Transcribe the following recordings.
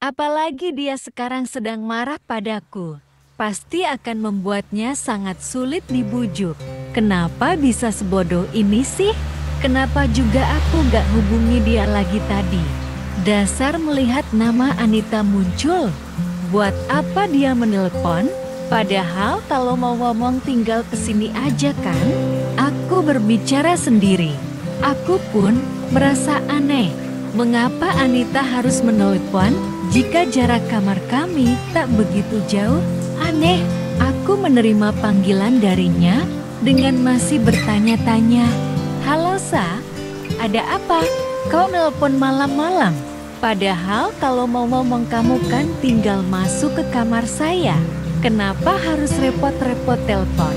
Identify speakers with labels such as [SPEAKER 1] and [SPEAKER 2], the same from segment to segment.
[SPEAKER 1] Apalagi dia sekarang sedang marah padaku. Pasti akan membuatnya sangat sulit dibujuk. Kenapa bisa sebodoh ini sih? Kenapa juga aku gak hubungi dia lagi tadi? Dasar melihat nama Anita muncul. Buat apa dia menelpon? Padahal kalau mau ngomong tinggal kesini aja kan? Aku berbicara sendiri. Aku pun merasa aneh. Mengapa Anita harus menelpon jika jarak kamar kami tak begitu jauh? Aneh, aku menerima panggilan darinya dengan masih bertanya-tanya. Halo Sa, ada apa? Kau nelpon malam-malam? Padahal kalau mau ngomong kamu kan tinggal masuk ke kamar saya. Kenapa harus repot-repot telepon?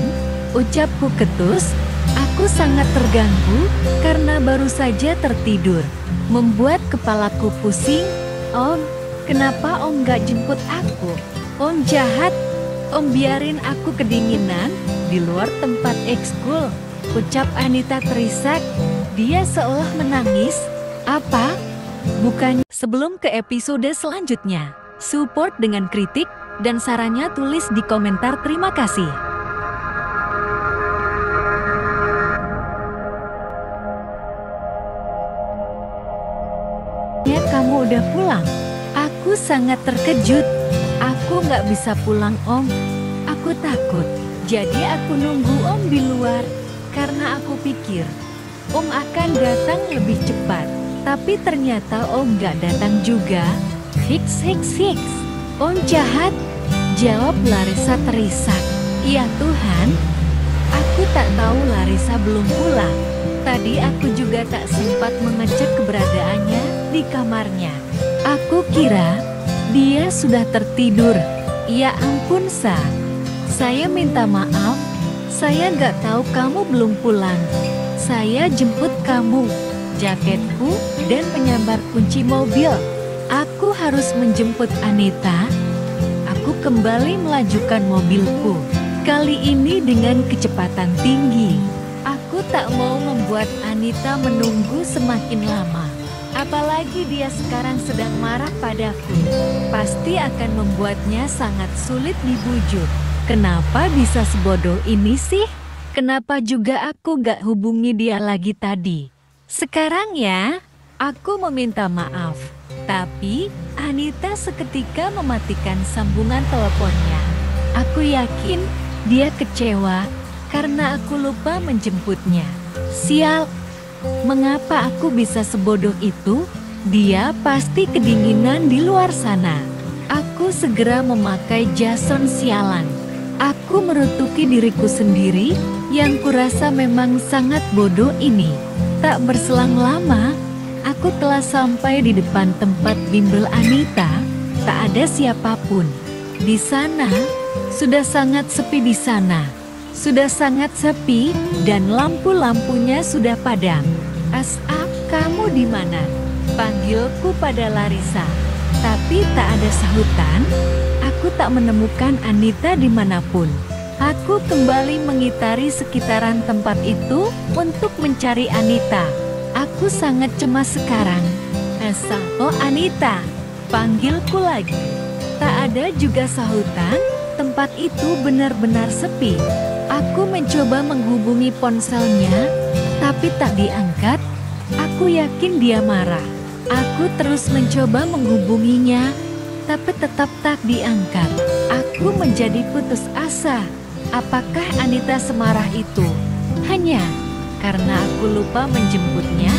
[SPEAKER 1] Ucapku ketus. Aku sangat terganggu karena baru saja tertidur, membuat kepalaku pusing. Om, kenapa Om gak jemput aku? Om jahat. Om biarin aku kedinginan di luar tempat ekskul. Ucap Anita terisak. Dia seolah menangis. Apa? Bukannya. Sebelum ke episode selanjutnya, support dengan kritik dan sarannya tulis di komentar. Terima kasih. Kamu udah pulang? Aku sangat terkejut. Aku nggak bisa pulang Om. Aku takut. Jadi aku nunggu Om di luar. Karena aku pikir Om akan datang lebih cepat. Tapi ternyata Om nggak datang juga. Hiks. Om jahat. Jawab Larissa terisak. Iya Tuhan. Aku tak tahu Larissa belum pulang. Tadi aku juga tak sempat mengecek keberadaannya di kamarnya. Aku kira dia sudah tertidur. Ya ampun Sa. Saya minta maaf. Saya nggak tahu kamu belum pulang. Saya jemput kamu, jaketku, dan penyambar kunci mobil. Aku harus menjemput Anita. Aku kembali melajukan mobilku. Kali ini dengan kecepatan tinggi. Aku tak mau membuat Anita menunggu semakin lama. Apalagi dia sekarang sedang marah padaku. Pasti akan membuatnya sangat sulit dibujuk. Kenapa bisa sebodoh ini sih? Kenapa juga aku gak hubungi dia lagi tadi? Sekarang ya, aku meminta maaf. Tapi Anita seketika mematikan sambungan teleponnya. Aku yakin dia kecewa karena aku lupa menjemputnya. Sial, mengapa aku bisa sebodoh itu? Dia pasti kedinginan di luar sana. Aku segera memakai Jason sialan. Aku merutuki diriku sendiri yang kurasa memang sangat bodoh ini. Tak berselang lama, aku telah sampai di depan tempat bimbel Anita. Tak ada siapapun. Di sana, sudah sangat sepi di sana. Sudah sangat sepi dan lampu-lampunya sudah padam. Asap, kamu di mana? Panggilku pada Larissa. Tapi tak ada sahutan. Aku tak menemukan Anita dimanapun. Aku kembali mengitari sekitaran tempat itu untuk mencari Anita. Aku sangat cemas sekarang. Oh Anita, panggilku lagi. Tak ada juga sahutan. Tempat itu benar-benar sepi. Aku mencoba menghubungi ponselnya, tapi tak diangkat. Aku yakin dia marah. Aku terus mencoba menghubunginya, tapi tetap tak diangkat. Aku menjadi putus asa. Apakah Anita semarah itu? Hanya karena aku lupa menjemputnya,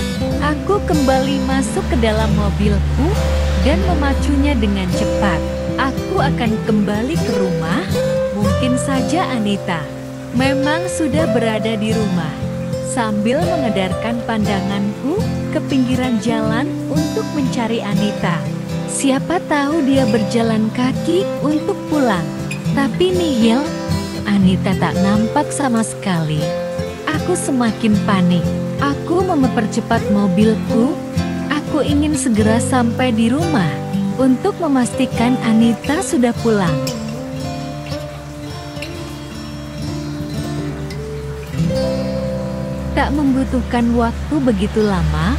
[SPEAKER 1] aku kembali masuk ke dalam mobilku dan memacunya dengan cepat. Aku akan kembali ke rumah. Mungkin saja Anita memang sudah berada di rumah. Sambil mengedarkan pandanganku ke pinggiran jalan untuk mencari Anita. Siapa tahu dia berjalan kaki untuk pulang. Tapi nihil, Anita tak nampak sama sekali. Aku semakin panik. Aku mempercepat mobilku. Aku ingin segera sampai di rumah untuk memastikan Anita sudah pulang. Tak membutuhkan waktu begitu lama,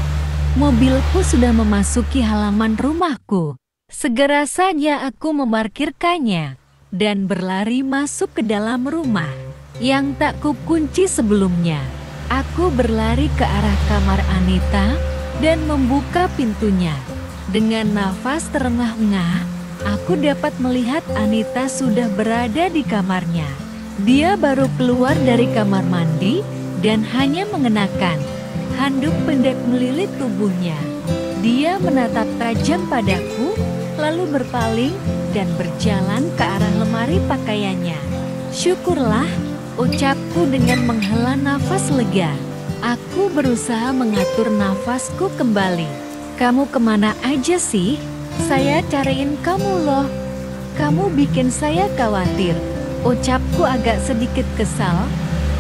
[SPEAKER 1] mobilku sudah memasuki halaman rumahku. Segera saja aku memarkirkannya dan berlari masuk ke dalam rumah yang tak kukunci sebelumnya. Aku berlari ke arah kamar Anita dan membuka pintunya. Dengan nafas terengah-engah, aku dapat melihat Anita sudah berada di kamarnya. Dia baru keluar dari kamar mandi dan hanya mengenakan handuk pendek melilit tubuhnya. Dia menatap tajam padaku, lalu berpaling dan berjalan ke arah lemari pakaiannya. Syukurlah, ucapku dengan menghela nafas lega. Aku berusaha mengatur nafasku kembali. Kamu kemana aja sih? Saya cariin kamu loh. Kamu bikin saya khawatir. Ucapku agak sedikit kesal.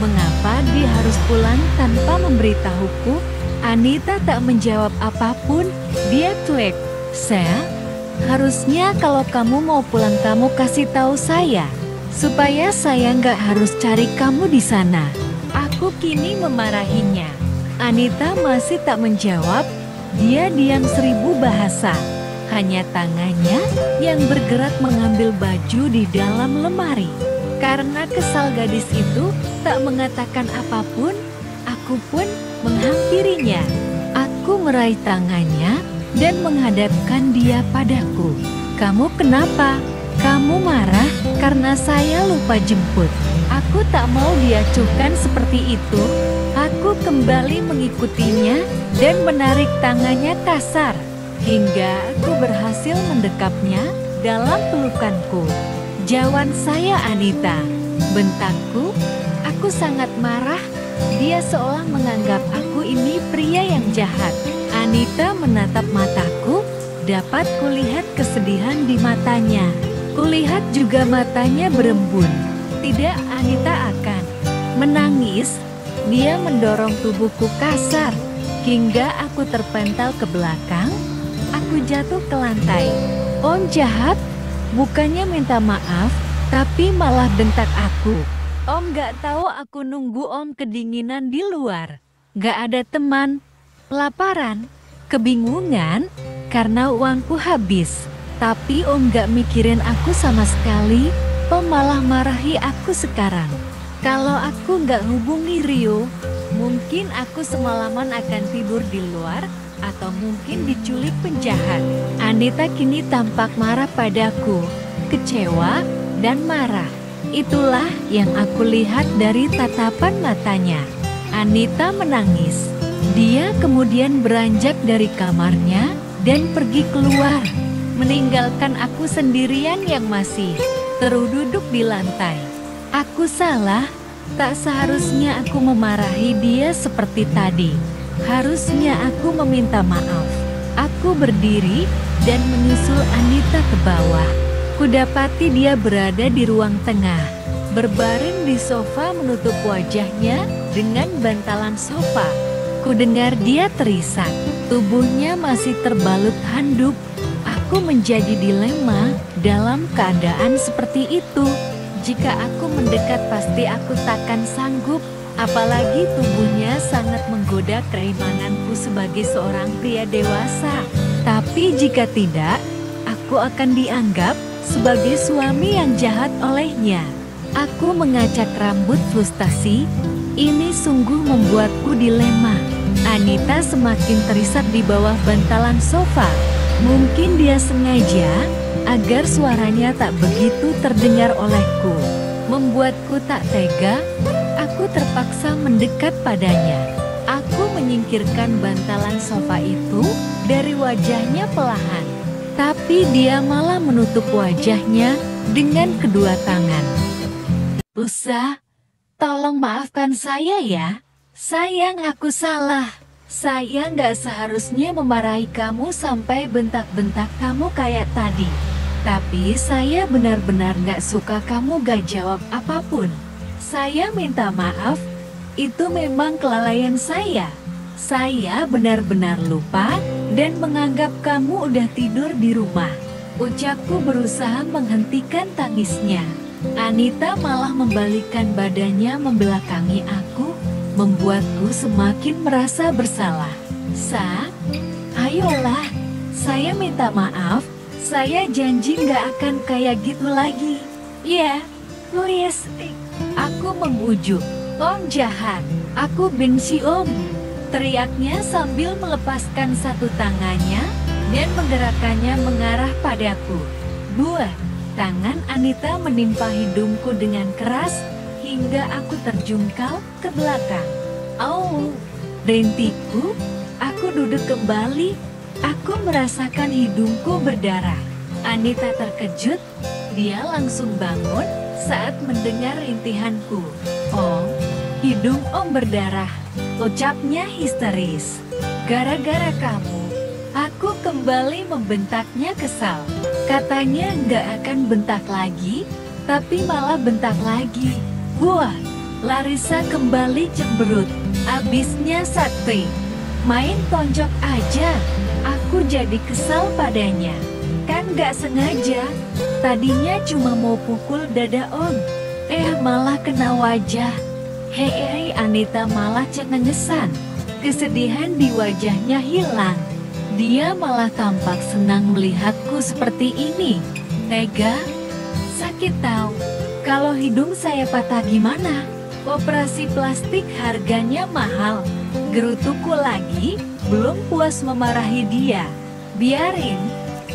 [SPEAKER 1] Mengapa dia harus pulang tanpa memberitahuku? Anita tak menjawab apapun. Dia cuek. Saya, harusnya kalau kamu mau pulang kamu kasih tahu saya, supaya saya nggak harus cari kamu di sana. Aku kini memarahinya. Anita masih tak menjawab. Dia diam 1000 bahasa. Hanya tangannya yang bergerak mengambil baju di dalam lemari. Karena kesal gadis itu tak mengatakan apapun, aku pun menghampirinya. Aku meraih tangannya dan menghadapkan dia padaku. Kamu kenapa? Kamu marah karena saya lupa jemput. Aku tak mau diacuhkan seperti itu. Aku kembali mengikutinya dan menarik tangannya kasar, hingga aku berhasil mendekapnya dalam pelukanku. Jauhan saya Anita, bentakku. Aku sangat marah. Dia seolah menganggap aku ini pria yang jahat. Anita menatap mataku, dapat kulihat kesedihan di matanya. Kulihat juga matanya berembun. Tidak, Anita akan menangis. Dia mendorong tubuhku kasar, hingga aku terpental ke belakang. Aku jatuh ke lantai. Om jahat, bukannya minta maaf, tapi malah bentak aku. Om gak tahu aku nunggu om kedinginan di luar. Gak ada teman, kelaparan, kebingungan, karena uangku habis. Tapi om gak mikirin aku sama sekali. Om malah marahi aku sekarang. Kalau aku gak hubungi Rio, mungkin aku semalaman akan tidur di luar, atau mungkin diculik penjahat. Anita kini tampak marah padaku, kecewa dan marah. Itulah yang aku lihat dari tatapan matanya. Anita menangis. Dia kemudian beranjak dari kamarnya dan pergi keluar, meninggalkan aku sendirian yang masih teruduk di lantai. Aku salah, tak seharusnya aku memarahi dia seperti tadi. Harusnya aku meminta maaf. Aku berdiri dan menyusul Anita ke bawah. Kudapati dia berada di ruang tengah, berbaring di sofa menutup wajahnya dengan bantalan sofa. Kudengar dia terisak, tubuhnya masih terbalut handuk. Aku menjadi dilema dalam keadaan seperti itu. Jika aku mendekat pasti aku takkan sanggup, apalagi tubuhnya sangat menggoda keimananku sebagai seorang pria dewasa. Tapi jika tidak, aku akan dianggap sebagai suami yang jahat olehnya. Aku mengacak rambut frustasi. Ini sungguh membuatku dilema. Anita semakin terisak di bawah bantalan sofa. Mungkin dia sengaja agar suaranya tak begitu terdengar olehku. Membuatku tak tega, aku terpaksa mendekat padanya. Aku menyingkirkan bantalan sofa itu dari wajahnya perlahan. Tapi dia malah menutup wajahnya dengan kedua tangan. Lusa, tolong maafkan saya ya. Sayang, aku salah. Saya nggak seharusnya memarahi kamu sampai bentak-bentak kamu kayak tadi. Tapi saya benar-benar nggak suka kamu gak jawab apapun. Saya minta maaf, itu memang kelalaian saya. Saya benar-benar lupa dan menganggap kamu udah tidur di rumah. Ucapku berusaha menghentikan tangisnya. Anita malah membalikkan badannya membelakangi aku, membuatku semakin merasa bersalah. Sa, ayolah, saya minta maaf. Saya janji nggak akan kayak gitu lagi. Iya, please. Aku mengujuk. Om jahat. Aku benci Om. Teriaknya sambil melepaskan satu tangannya dan menggerakkannya mengarah padaku. Buah, tangan Anita menimpa hidungku dengan keras hingga aku terjungkal ke belakang. Au, rintikku. Aku duduk kembali. Aku merasakan hidungku berdarah. Anita terkejut. Dia langsung bangun saat mendengar rintihanku. Oh, hidung Om berdarah, ucapnya histeris. Gara-gara kamu, aku kembali membentaknya kesal. Katanya nggak akan bentak lagi, tapi malah bentak lagi. Wah, Larissa kembali cemberut. Abisnya Sakti. Main tonjok aja. Aku jadi kesal padanya. Kan gak sengaja. Tadinya cuma mau pukul dada Om. Malah kena wajah. Hei, Anita malah cengengesan. Kesedihan di wajahnya hilang. Dia malah tampak senang melihatku seperti ini. Tega? Sakit tahu. Kalau hidung saya patah gimana? Operasi plastik harganya mahal. Gerutuku lagi, belum puas memarahi dia. Biarin,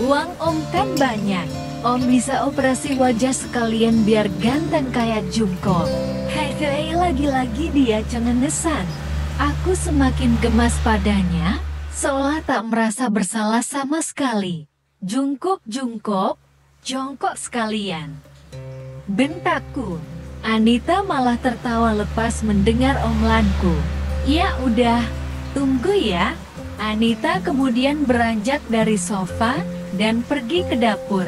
[SPEAKER 1] uang Om kan banyak. Om bisa operasi wajah sekalian biar ganteng kayak Jungkook. Hei, lagi-lagi dia cengengesan. Aku semakin gemas padanya, seolah tak merasa bersalah sama sekali. Jungkook, jongkok sekalian. Bentakku. Anita malah tertawa lepas mendengar omelanku. Ya udah, tunggu ya. Anita kemudian beranjak dari sofa dan pergi ke dapur.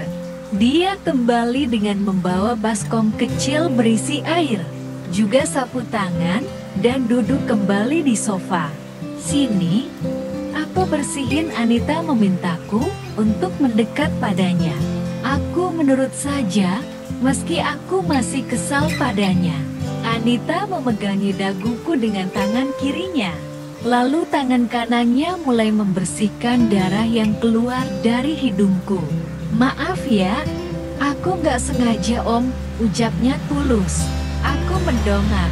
[SPEAKER 1] Dia kembali dengan membawa baskom kecil berisi air, juga sapu tangan, dan duduk kembali di sofa. Sini, aku bersihin. Anita memintaku untuk mendekat padanya. Aku menurut saja, meski aku masih kesal padanya. Anita memegangi daguku dengan tangan kirinya. Lalu tangan kanannya mulai membersihkan darah yang keluar dari hidungku. Maaf ya, aku nggak sengaja Om, ucapnya tulus. Aku mendongak,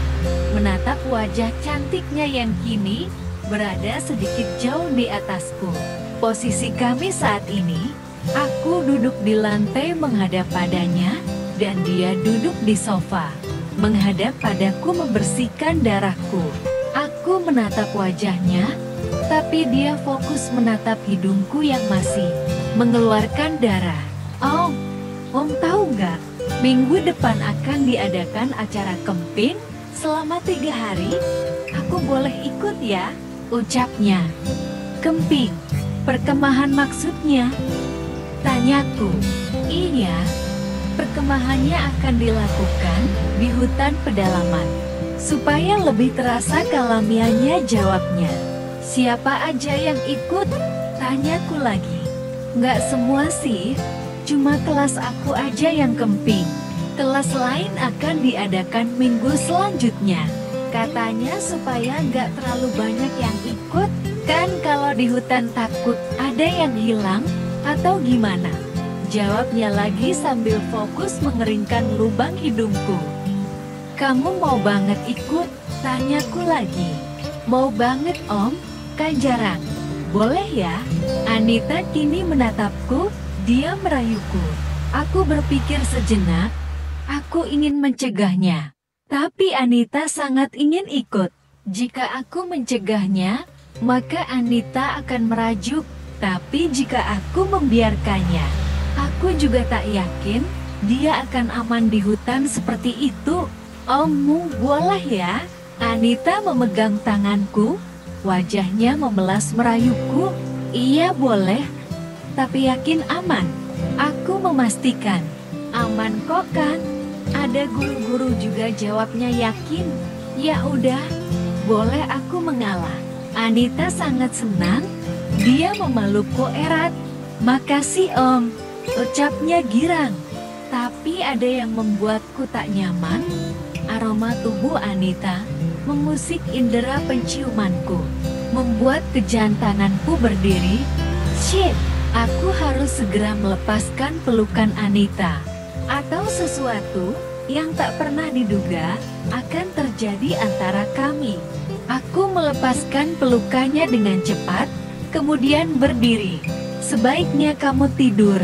[SPEAKER 1] menatap wajah cantiknya yang kini berada sedikit jauh di atasku. Posisi kami saat ini, aku duduk di lantai menghadap padanya, dan dia duduk di sofa, menghadap padaku membersihkan darahku. Aku menatap wajahnya, tapi dia fokus menatap hidungku yang masih mengeluarkan darah. Om tahu nggak? Minggu depan akan diadakan acara kemping selama 3 hari. Aku boleh ikut ya? Ucapnya. Kemping? Perkemahan maksudnya? Tanyaku. Iya. Perkemahannya akan dilakukan di hutan pedalaman. Supaya lebih terasa kealamiannya, jawabnya. Siapa aja yang ikut? Tanyaku lagi. Nggak semua sih, cuma kelas aku aja yang kemping. Kelas lain akan diadakan minggu selanjutnya. Katanya supaya nggak terlalu banyak yang ikut, kan kalau di hutan takut ada yang hilang, atau gimana? Jawabnya lagi sambil fokus mengeringkan lubang hidungku. Kamu mau banget ikut? Tanyaku lagi. Mau banget Om, kan jarang. Boleh ya? Anita kini menatapku, dia merayuku. Aku berpikir sejenak, aku ingin mencegahnya. Tapi Anita sangat ingin ikut. Jika aku mencegahnya, maka Anita akan merajuk. Tapi jika aku membiarkannya, aku juga tak yakin dia akan aman di hutan seperti itu. Ommu boleh ya? Anita memegang tanganku, wajahnya memelas merayuku. Iya boleh, tapi yakin aman? Aku memastikan. Aman kok kan? Ada guru-guru juga, jawabnya yakin. Ya udah, boleh aku mengalah. Anita sangat senang, dia memelukku erat. Makasih Om, ucapnya girang. Tapi ada yang membuatku tak nyaman. Aroma tubuh Anita mengusik indera penciumanku, membuat kejantanganku berdiri. Shit, Aku harus segera melepaskan pelukan Anita, atau sesuatu yang tak pernah diduga akan terjadi antara kami. Aku melepaskan pelukannya dengan cepat, kemudian berdiri. Sebaiknya kamu tidur.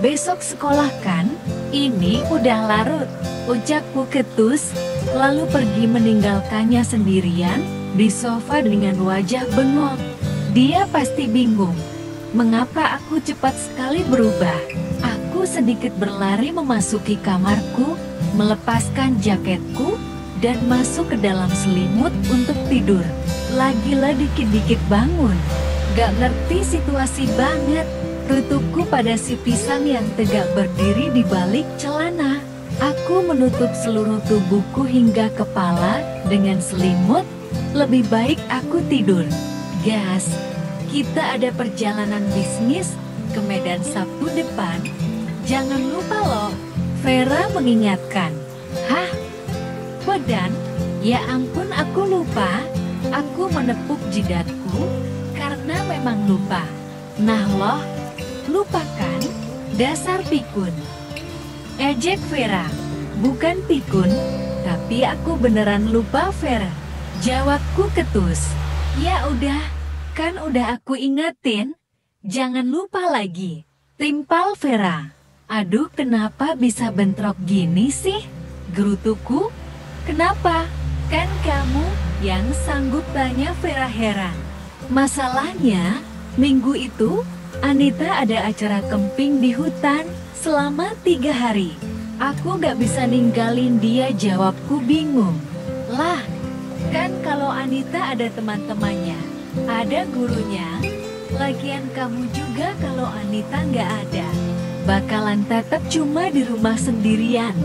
[SPEAKER 1] Besok sekolah kan? Ini udah larut, ucapku ketus, lalu pergi meninggalkannya sendirian di sofa dengan wajah bengong. Dia pasti bingung. Mengapa aku cepat sekali berubah? Aku sedikit berlari memasuki kamarku, melepaskan jaketku, dan masuk ke dalam selimut untuk tidur. Lagi-lah dikit-dikit bangun. Gak ngerti situasi banget. Tutukku pada si pisang yang tegak berdiri di balik celana. Aku menutup seluruh tubuhku hingga kepala dengan selimut. Lebih baik aku tidur. Gas, kita ada perjalanan bisnis ke Medan Sabtu depan. Jangan lupa loh, Vera mengingatkan. Hah? Wedan? Ya ampun, aku lupa. Aku menepuk jidatku karena memang lupa. Nah loh, lupakan, dasar pikun. Ejek Vera. Bukan pikun, tapi aku beneran lupa Vera. Jawabku ketus. Ya udah, kan udah aku ingetin. Jangan lupa lagi. Timpal Vera. Aduh, kenapa bisa bentrok gini sih? Gerutuku. Kenapa? Kan kamu yang sanggup, tanya Vera heran. Masalahnya, minggu itu Anita ada acara camping di hutan selama 3 hari. Aku gak bisa ninggalin dia, jawabku bingung. Lah, kan kalau Anita ada teman-temannya, ada gurunya. Lagian kamu juga kalau Anita gak ada, bakalan tetap cuma di rumah sendirian.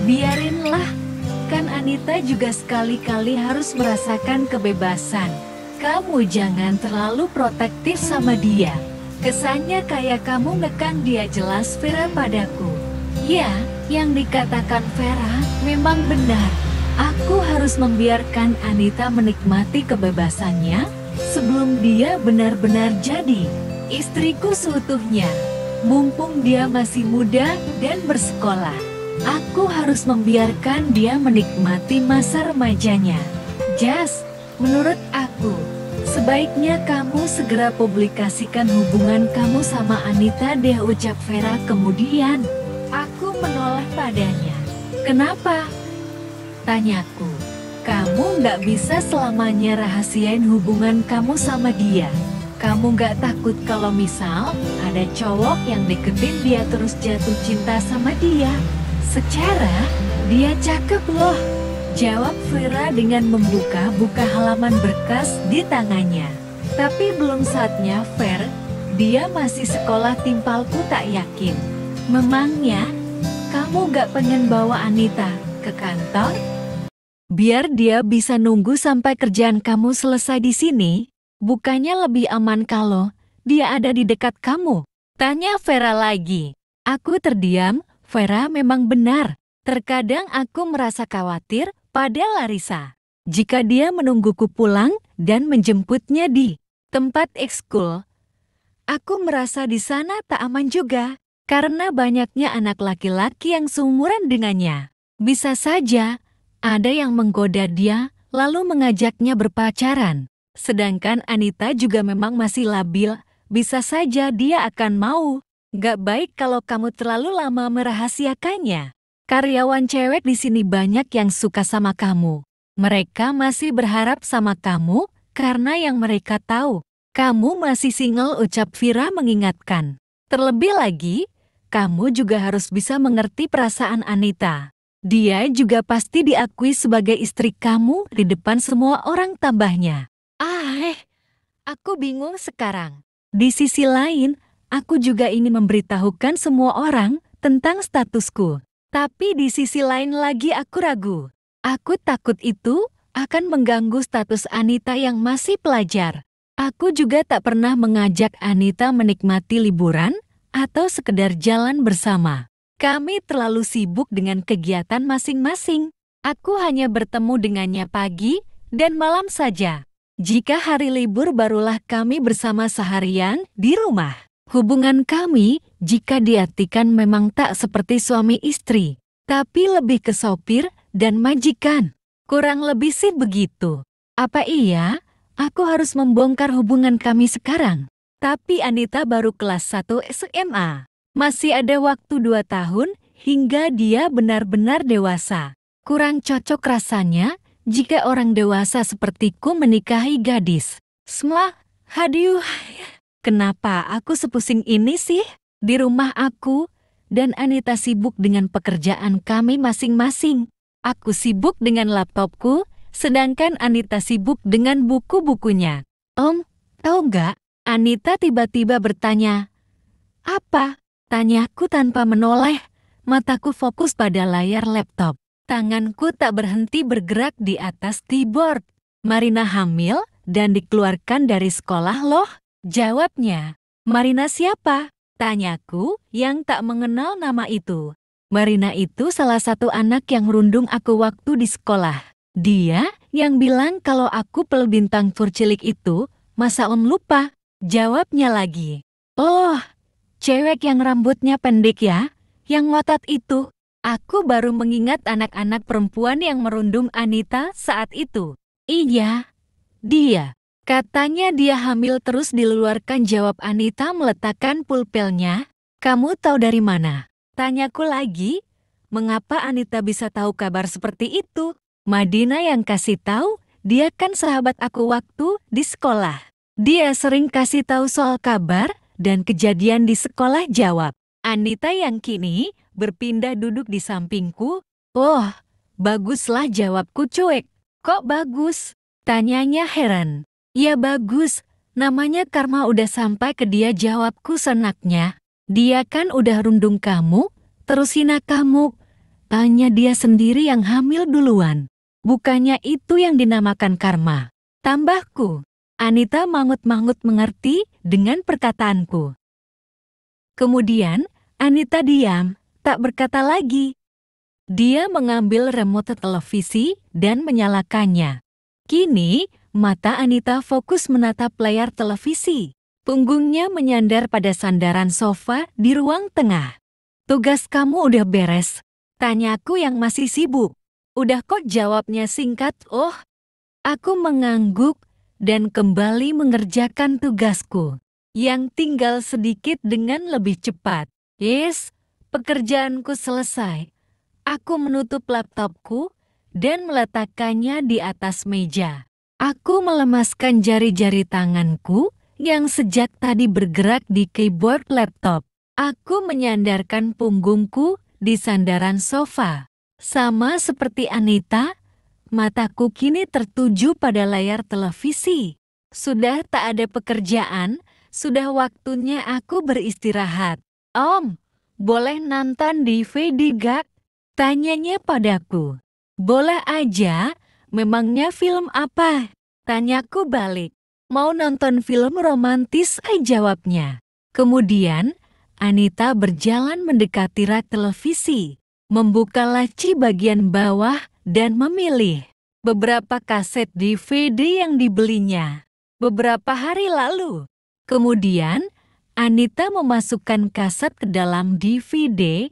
[SPEAKER 1] Biarinlah. Kan Anita juga sekali-kali harus merasakan kebebasan. Kamu jangan terlalu protektif sama dia. Kesannya kayak kamu ngekang dia, jelas Vera padaku. Ya, yang dikatakan Vera memang benar. Aku harus membiarkan Anita menikmati kebebasannya sebelum dia benar-benar jadi istriku seutuhnya. Mumpung dia masih muda dan bersekolah, aku harus membiarkan dia menikmati masa remajanya. Jas, menurut aku, sebaiknya kamu segera publikasikan hubungan kamu sama Anita deh, ucap Vera kemudian. Aku menoleh padanya. Kenapa? Tanyaku. Kamu nggak bisa selamanya rahasiain hubungan kamu sama dia. Kamu nggak takut kalau misal ada cowok yang deketin dia terus jatuh cinta sama dia? Secara, dia cakep loh, jawab Vera dengan membuka-buka halaman berkas di tangannya. Tapi belum saatnya, Ver. Dia masih sekolah, timpalku tak yakin. Memangnya, kamu gak pengen bawa Anita ke kantor? Biar dia bisa nunggu sampai kerjaan kamu selesai di sini. Bukannya lebih aman kalau dia ada di dekat kamu? Tanya Vera lagi. Aku terdiam. Vera memang benar. Terkadang aku merasa khawatir pada Larissa. Jika dia menungguku pulang dan menjemputnya di tempat ekskul, aku merasa di sana tak aman juga. Karena banyaknya anak laki-laki yang seumuran dengannya. Bisa saja ada yang menggoda dia lalu mengajaknya berpacaran. Sedangkan Anita juga memang masih labil. Bisa saja dia akan mau. Gak baik kalau kamu terlalu lama merahasiakannya. Karyawan cewek di sini banyak yang suka sama kamu. Mereka masih berharap sama kamu karena yang mereka tahu kamu masih single, ucap Vera mengingatkan. Terlebih lagi, kamu juga harus bisa mengerti perasaan Anita. Dia juga pasti diakui sebagai istri kamu di depan semua orang, tambahnya. Aku bingung sekarang. Di sisi lain, aku juga ingin memberitahukan semua orang tentang statusku. Tapi di sisi lain lagi aku ragu. Aku takut itu akan mengganggu status Anita yang masih pelajar. Aku juga tak pernah mengajak Anita menikmati liburan atau sekedar jalan bersama. Kami terlalu sibuk dengan kegiatan masing-masing. Aku hanya bertemu dengannya pagi dan malam saja. Jika hari libur barulah kami bersama seharian di rumah. Hubungan kami, jika diartikan memang tak seperti suami istri, tapi lebih ke sopir dan majikan. Kurang lebih sih begitu. Apa iya? Aku harus membongkar hubungan kami sekarang. Tapi Anita baru kelas 1 SMA. Masih ada waktu 2 tahun hingga dia benar-benar dewasa. Kurang cocok rasanya jika orang dewasa sepertiku menikahi gadis. Haduh, kenapa aku sepusing ini sih? Di rumah aku dan Anita sibuk dengan pekerjaan kami masing-masing. Aku sibuk dengan laptopku, sedangkan Anita sibuk dengan buku-bukunya. Om, tahu nggak? Anita tiba-tiba bertanya. Apa? Tanyaku tanpa menoleh. Mataku fokus pada layar laptop. Tanganku tak berhenti bergerak di atas keyboard. Marina hamil dan dikeluarkan dari sekolah loh. Jawabnya. Marina siapa? Tanyaku yang tak mengenal nama itu. Marina itu salah satu anak yang rundung aku waktu di sekolah. Dia yang bilang kalau aku pel bintang cilik itu, masa om lupa? Jawabnya lagi. Oh, cewek yang rambutnya pendek ya? Yang ngotot itu. Aku baru mengingat anak-anak perempuan yang merundung Anita saat itu. Iya, dia. Katanya dia hamil terus diluarkan, jawab Anita meletakkan pulpennya. Kamu tahu dari mana? Tanyaku lagi. Mengapa Anita bisa tahu kabar seperti itu? Madina yang kasih tahu, dia kan sahabat aku waktu di sekolah. Dia sering kasih tahu soal kabar dan kejadian di sekolah, jawab Anita yang kini berpindah duduk di sampingku. Oh, baguslah, jawabku cuek. Kok bagus? Tanyanya heran. Ya bagus, namanya Karma udah sampai ke dia, jawabku senaknya. Dia kan udah rundung kamu, terus hina kamu. Tanya dia sendiri yang hamil duluan. Bukannya itu yang dinamakan karma. Tambahku. Anita mangut-mangut mengerti dengan perkataanku. Kemudian, Anita diam, tak berkata lagi. Dia mengambil remote televisi dan menyalakannya. Kini, mata Anita fokus menatap layar televisi. Punggungnya menyandar pada sandaran sofa di ruang tengah. Tugas kamu udah beres? Tanyaku yang masih sibuk. Udah kok, jawabnya singkat. Oh, aku mengangguk dan kembali mengerjakan tugasku. Yang tinggal sedikit dengan lebih cepat. Yes, pekerjaanku selesai. Aku menutup laptopku dan meletakkannya di atas meja. Aku melemaskan jari-jari tanganku yang sejak tadi bergerak di keyboard laptop. Aku menyandarkan punggungku di sandaran sofa. Sama seperti Anita, mataku kini tertuju pada layar televisi. Sudah tak ada pekerjaan, sudah waktunya aku beristirahat. Om, boleh nonton DVD gak? Tanyanya padaku. Boleh aja, memangnya film apa? Tanyaku balik. Mau nonton film romantis, jawabnya. Kemudian, Anita berjalan mendekati rak televisi, membuka laci bagian bawah dan memilih beberapa kaset DVD yang dibelinya beberapa hari lalu. Kemudian, Anita memasukkan kaset ke dalam DVD.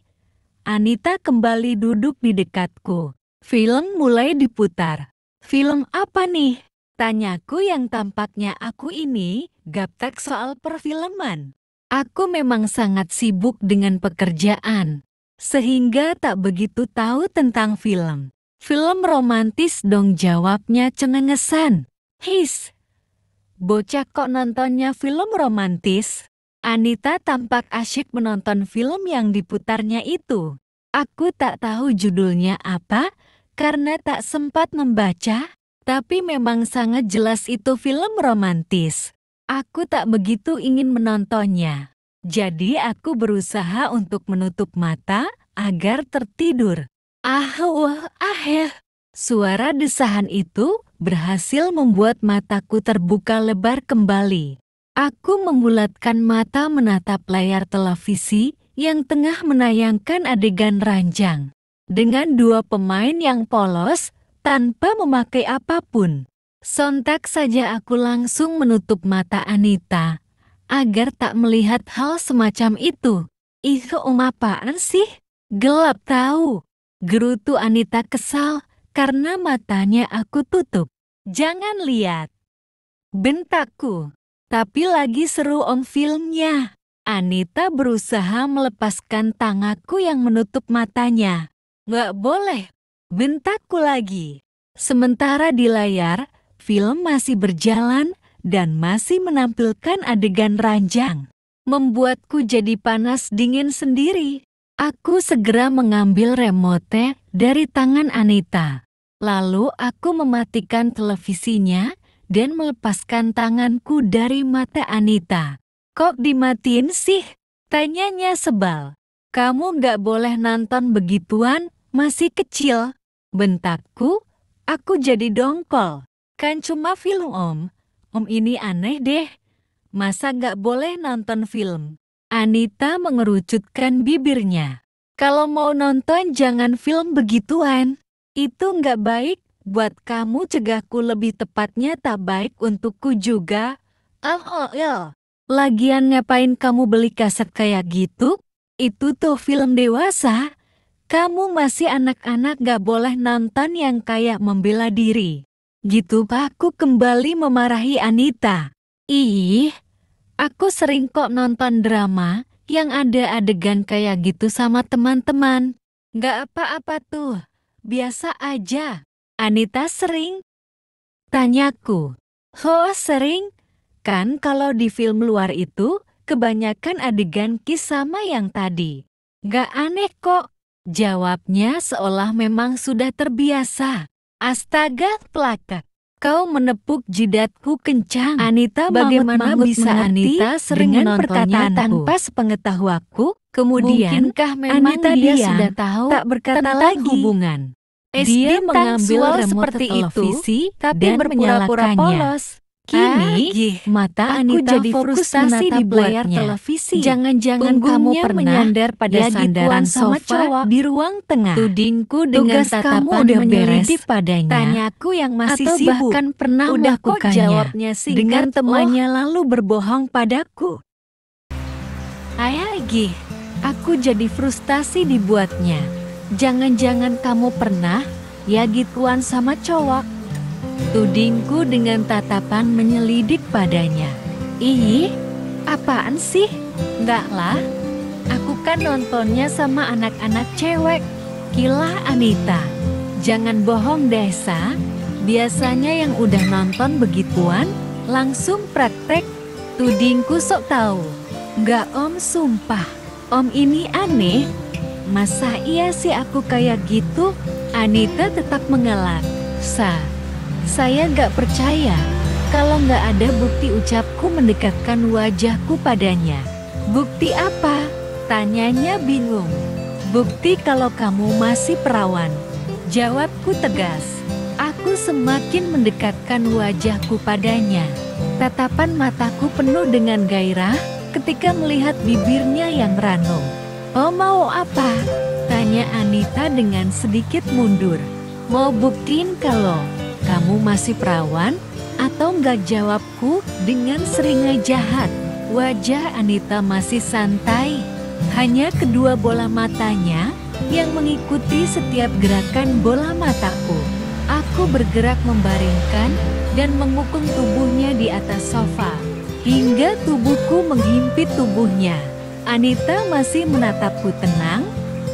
[SPEAKER 1] Anita kembali duduk di dekatku. Film mulai diputar. Film apa nih? Tanyaku yang tampaknya aku ini gaptek soal perfilman. Aku memang sangat sibuk dengan pekerjaan, sehingga tak begitu tahu tentang film. Film romantis dong, jawabnya cengengesan. His, bocah kok nontonnya film romantis? Anita tampak asyik menonton film yang diputarnya itu. Aku tak tahu judulnya apa karena tak sempat membaca, tapi memang sangat jelas itu film romantis. Aku tak begitu ingin menontonnya. Jadi aku berusaha untuk menutup mata agar tertidur. Suara desahan itu berhasil membuat mataku terbuka lebar kembali. Aku membulatkan mata menatap layar televisi yang tengah menayangkan adegan ranjang. Dengan dua pemain yang polos tanpa memakai apapun. Sontak saja aku langsung menutup mata Anita. agar tak melihat hal semacam itu. Ih, Om, apaan sih? Gelap tahu. Gerutu Anita kesal karena matanya aku tutup. Jangan lihat, bentakku. Tapi lagi seru Om filmnya. Anita berusaha melepaskan tanganku yang menutup matanya. Nggak boleh, bentakku lagi. Sementara di layar, film masih berjalan dan masih menampilkan adegan ranjang. Membuatku jadi panas dingin sendiri. Aku segera mengambil remote dari tangan Anita. Lalu aku mematikan televisinya dan melepaskan tanganku dari mata Anita. Kok dimatiin sih? Tanyanya sebal. Kamu nggak boleh nonton begituan, masih kecil. Bentakku, aku jadi dongkol. Kan cuma film Om. Om ini aneh deh. Masa nggak boleh nonton film? Anita mengerucutkan bibirnya. Kalau mau nonton jangan film begituan. Itu nggak baik buat kamu, cegahku, lebih tepatnya tak baik untukku juga. Oh. Lagian ngapain kamu beli kaset kayak gitu? Itu tuh film dewasa. Kamu masih anak-anak, gak boleh nonton yang kayak membela diri. Gitu Pak, aku kembali memarahi Anita. Ih, aku sering kok nonton drama yang ada adegan kayak gitu sama teman-teman. Gak apa-apa tuh, biasa aja. Anita sering? Tanyaku. Oh, sering? Kan kalau di film luar itu, kebanyakan adegan kiss sama yang tadi. Gak aneh kok. Jawabnya seolah memang sudah terbiasa. Astaga, pelakak. Kau menepuk jidatku kencang. Anita, bagaimana bisa Anita sering dengan perkataan tanpa sepengetahuanku? Kemudian, mungkinkah memang Anita dia sudah tahu tak berkata lagi hubungan? Dia mengambil remote seperti televisi tapi berpura-pura polos. Kini, mata Anita jadi frustasi di layar televisi. Jangan-jangan kamu pernah menyandar pada sandaran sofa di ruang tengah. Tudingku dengan tatapan menyelidik padanya. Tanyaku yang masih atau sibuk. Bahkan pernah melakukannya. Jawabnya singkat dengan temannya lalu berbohong padaku. Ayagi, aku jadi frustasi dibuatnya. Jangan-jangan kamu pernah ya gituan sama cowok. Tudingku dengan tatapan menyelidik padanya. Ih, apaan sih? Enggak lah, aku kan nontonnya sama anak-anak cewek. Kilah Anita. Jangan bohong Desa. Biasanya yang udah nonton begituan langsung praktek. Tudingku sok tahu. Enggak Om, sumpah. Om ini aneh. Masa iya sih aku kayak gitu? Anita tetap mengelak. Saya gak percaya kalau gak ada bukti, ucapku mendekatkan wajahku padanya. Bukti apa? Tanyanya bingung. Bukti kalau kamu masih perawan. Jawabku tegas. Aku semakin mendekatkan wajahku padanya. Tatapan mataku penuh dengan gairah ketika melihat bibirnya yang ranum. Oh, mau apa? Tanya Anita dengan sedikit mundur. Mau buktiin kalau kamu masih perawan atau enggak? Jawabku dengan seringai jahat. Wajah Anita masih santai. Hanya kedua bola matanya yang mengikuti setiap gerakan bola mataku. Aku bergerak membaringkan dan mengukung tubuhnya di atas sofa. Hingga tubuhku menghimpit tubuhnya. Anita masih menatapku tenang.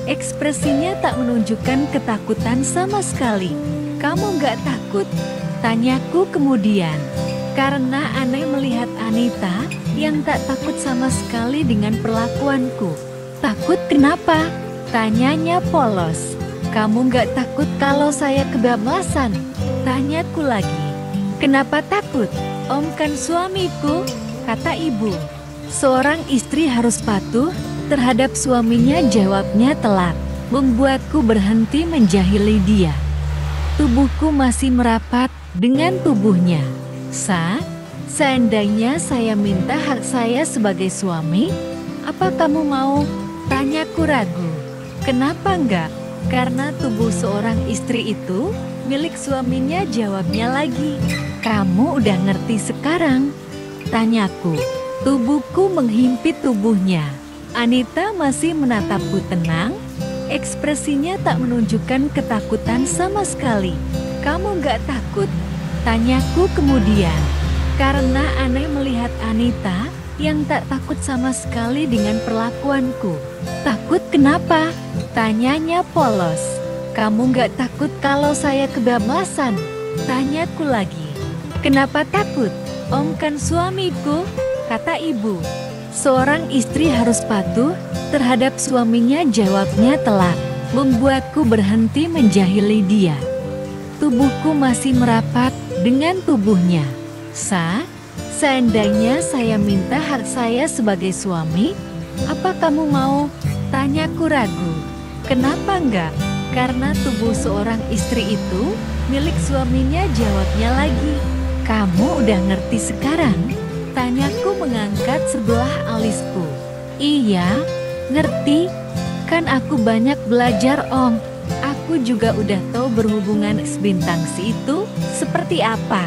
[SPEAKER 1] Ekspresinya tak menunjukkan ketakutan sama sekali. Kamu gak takut? Tanyaku kemudian. Karena aneh melihat Anita yang tak takut sama sekali dengan perlakuanku. Takut kenapa? Tanyanya polos. Kamu gak takut kalau saya kebablasan? Tanyaku lagi. Kenapa takut? Om kan suamiku, kata ibu. Seorang istri harus patuh terhadap suaminya, jawabnya telak. Membuatku berhenti menjahili dia. Tubuhku masih merapat dengan tubuhnya. Seandainya saya minta hak saya sebagai suami, apa kamu mau? Tanyaku ragu. Kenapa enggak? Karena tubuh seorang istri itu milik suaminya, jawabnya lagi. Kamu udah ngerti sekarang? Tanyaku. Tubuhku menghimpit tubuhnya. Anita masih menatapku tenang. Ekspresinya tak menunjukkan ketakutan sama sekali. "Kamu gak takut?" tanyaku kemudian. Karena aneh melihat Anita yang tak takut sama sekali dengan perlakuanku. "Takut kenapa?" tanyanya polos. "Kamu gak takut kalau saya kebablasan?" tanyaku lagi. "Kenapa takut? Om kan suamiku," kata ibu. "Seorang istri harus patuh terhadap suaminya," jawabnya telak, membuatku berhenti menjahili dia. Tubuhku masih merapat dengan tubuhnya. Seandainya saya minta hak saya sebagai suami, apa kamu mau?" tanyaku ragu. "Kenapa enggak? Karena tubuh seorang istri itu milik suaminya," jawabnya lagi. "Kamu udah ngerti sekarang?" tanyaku mengangkat sebelah alisku. "Iya, ngerti. Kan aku banyak belajar, Om. Aku juga udah tahu berhubungan sebintang si itu seperti apa.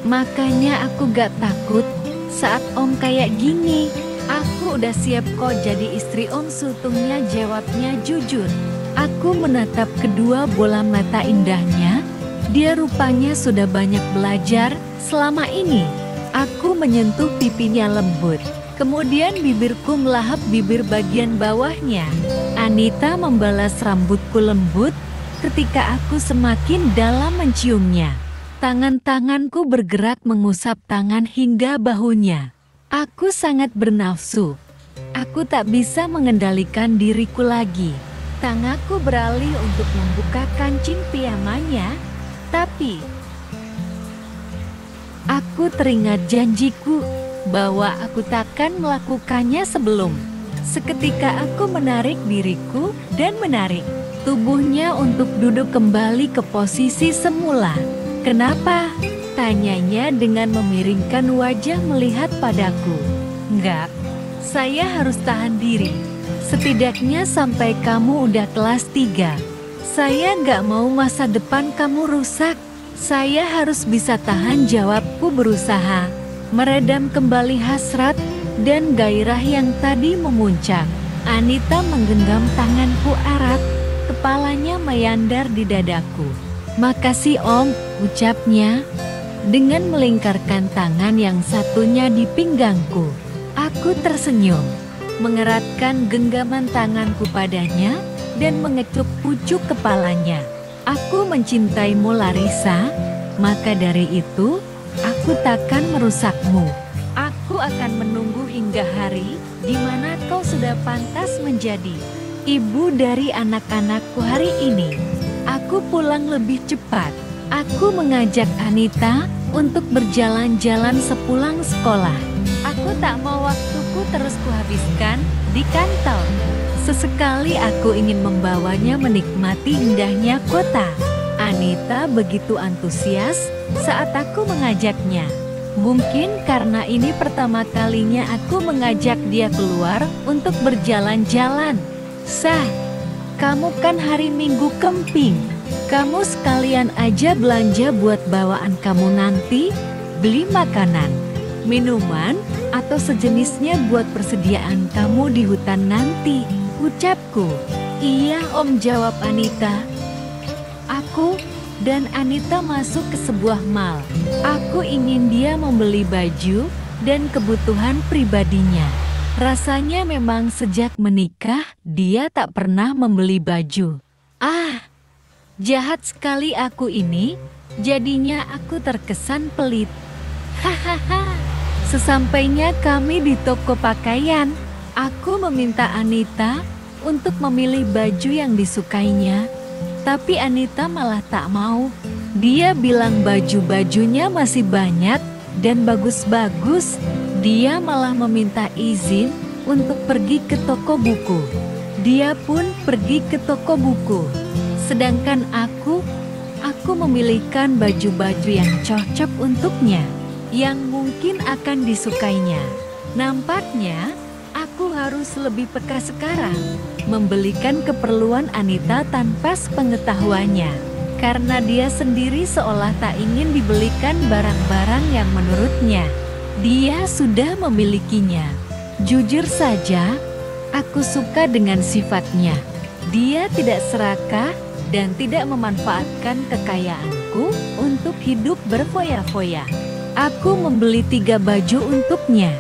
[SPEAKER 1] Makanya aku gak takut saat Om kayak gini. Aku udah siap kok jadi istri Om Sultungnya," jawabnya jujur. Aku menatap kedua bola mata indahnya. Dia rupanya sudah banyak belajar selama ini. Aku menyentuh pipinya lembut. Kemudian bibirku melahap bibir bagian bawahnya. Anita membalas rambutku lembut ketika aku semakin dalam menciumnya. Tangan-tanganku bergerak mengusap tangan hingga bahunya. Aku sangat bernafsu. Aku tak bisa mengendalikan diriku lagi. Tanganku beralih untuk membuka kancing piyamanya, tapi aku teringat janjiku bahwa aku takkan melakukannya sebelum. Seketika aku menarik diriku dan menarik tubuhnya untuk duduk kembali ke posisi semula. "Kenapa?" tanyanya dengan memiringkan wajah melihat padaku. "Enggak, saya harus tahan diri. Setidaknya sampai kamu udah kelas 3. Saya nggak mau masa depan kamu rusak. Saya harus bisa tahan," jawabku berusaha meredam kembali hasrat dan gairah yang tadi memuncak. Anita menggenggam tanganku erat, kepalanya menyandar di dadaku. "Makasih Om," ucapnya dengan melingkarkan tangan yang satunya di pinggangku. Aku tersenyum, mengeratkan genggaman tanganku padanya dan mengecup pucuk kepalanya. "Aku mencintaimu Larissa, maka dari itu aku takkan merusakmu. Aku akan menunggu hingga hari di mana kau sudah pantas menjadi ibu dari anak-anakku hari ini. Aku pulang lebih cepat." Aku mengajak Anita untuk berjalan-jalan sepulang sekolah. Aku tak mau waktuku terus kuhabiskan di kantor. Sesekali aku ingin membawanya menikmati indahnya kota. Anita begitu antusias saat aku mengajaknya. Mungkin karena ini pertama kalinya aku mengajak dia keluar untuk berjalan-jalan. Kamu kan hari Minggu kemping. Kamu sekalian aja belanja buat bawaan kamu nanti. Beli makanan, minuman, atau sejenisnya buat persediaan kamu di hutan nanti, ucapku. "Iya Om," jawab Anita. Aku dan Anita masuk ke sebuah mall. Aku ingin dia membeli baju dan kebutuhan pribadinya. Rasanya memang sejak menikah dia tak pernah membeli baju. Jahat sekali aku ini. Jadinya aku terkesan pelit. Hahaha. Sesampainya kami di toko pakaian, aku meminta Anita untuk memilih baju yang disukainya. Tapi Anita malah tak mau. Dia bilang baju-bajunya masih banyak dan bagus-bagus. Dia malah meminta izin untuk pergi ke toko buku. Dia pun pergi ke toko buku. Sedangkan aku memilihkan baju-baju yang cocok untuknya, yang mungkin akan disukainya. Nampaknya aku harus lebih peka sekarang, membelikan keperluan Anita tanpa sepengetahuannya. Karena dia sendiri seolah tak ingin dibelikan barang-barang yang menurutnya Dia sudah memilikinya. Jujur saja, aku suka dengan sifatnya. Dia tidak serakah dan tidak memanfaatkan kekayaanku untuk hidup berfoya-foya. Aku membeli 3 baju untuknya,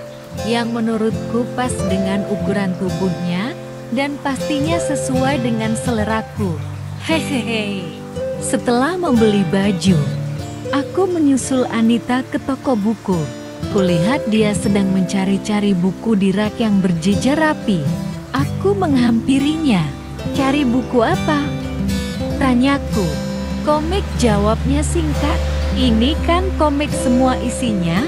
[SPEAKER 1] yang menurutku pas dengan ukuran tubuhnya dan pastinya sesuai dengan seleraku. Hehehe. Setelah membeli baju, aku menyusul Anita ke toko buku. Kulihat dia sedang mencari-cari buku di rak yang berjejer rapi. Aku menghampirinya. "Cari buku apa?" tanyaku. "Komik," jawabnya singkat. "Ini kan komik semua isinya.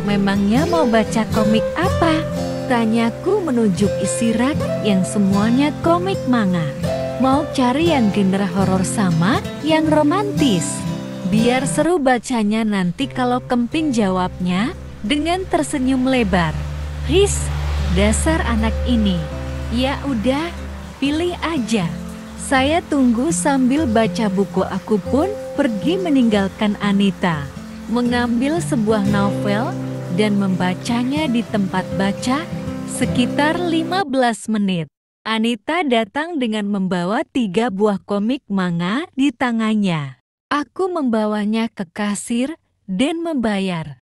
[SPEAKER 1] Memangnya mau baca komik apa?" tanyaku menunjuk isi rak yang semuanya komik manga. "Mau cari yang genre horor sama yang romantis. Biar seru bacanya nanti," kalau Kemping jawabnya dengan tersenyum lebar. "His, dasar anak ini. Ya udah, pilih aja." Saya tunggu sambil baca buku. Aku pun pergi meninggalkan Anita, mengambil sebuah novel dan membacanya di tempat baca sekitar 15 menit. Anita datang dengan membawa 3 buah komik manga di tangannya. Aku membawanya ke kasir dan membayar.